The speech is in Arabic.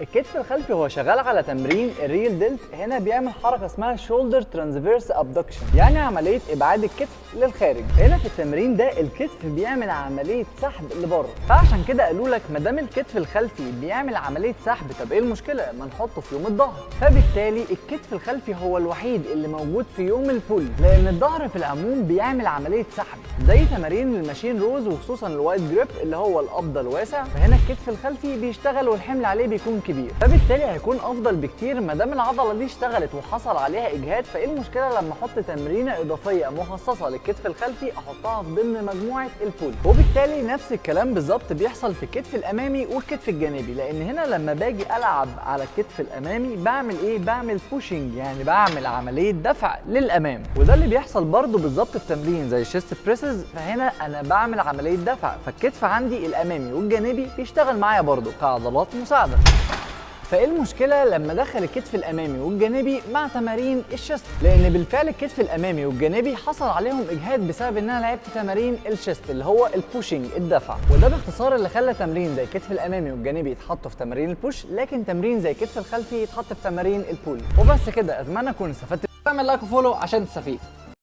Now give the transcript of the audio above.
الكتف الخلفي هو شغال على تمرين الريل دلت، هنا بيعمل حركه اسمها شولدر ترانسفيرس ابدكشن، يعني عمليه ابعاد الكتف للخارج. هنا في التمرين ده الكتف بيعمل عمليه سحب لبره، فعشان كده قالوا لك ما دام الكتف الخلفي بيعمل عمليه سحب، طب ايه المشكله ما نحطه في يوم الظهر؟ فبالتالي الكتف الخلفي هو الوحيد اللي موجود في يوم البول، لان الظهر في العموم بيعمل عمليه سحب زي تمارين الماشين روز وخصوصا الوايد جريب اللي هو القبضه الواسع، فهنا الكتف الخلفي بيشتغل والحمل عليه بيكون كبير، فبالتالي هيكون افضل بكتير ما دام العضله دي اشتغلت وحصل عليها اجهاد. فايه المشكله لما احط تمرينه اضافيه مخصصه للكتف الخلفي احطها في ضمن مجموعه البول؟ وبالتالي نفس الكلام بالظبط بيحصل في الكتف الامامي والكتف الجانبي، لان هنا لما باجي العب على الكتف الامامي بعمل ايه؟ بعمل بوشنج، يعني بعمل عمليه دفع للامام، وده اللي بيحصل برده بالظبط في تمرين زي الشيست بريسز. فهنا انا بعمل عمليه دفع، فالكتف عندي الامامي والجانبي بيشتغل معايا برده كعضلات مساعده. فايه المشكله لما ادخل الكتف الامامي والجانبي مع تمارين الشيست؟ لان بالفعل الكتف الامامي والجانبي حصل عليهم اجهاد بسبب ان انا لعبت تمارين الشيست اللي هو البوشنج، الدفع، وده باختصار اللي خلى تمرين زي الكتف الامامي والجانبي يتحطوا في تمارين البوش، لكن تمرين زي الكتف الخلفي يتحط في تمارين البول. وبس كده، اتمنى اكون استفدت. اعمل لايك وفولو عشان تستفيد.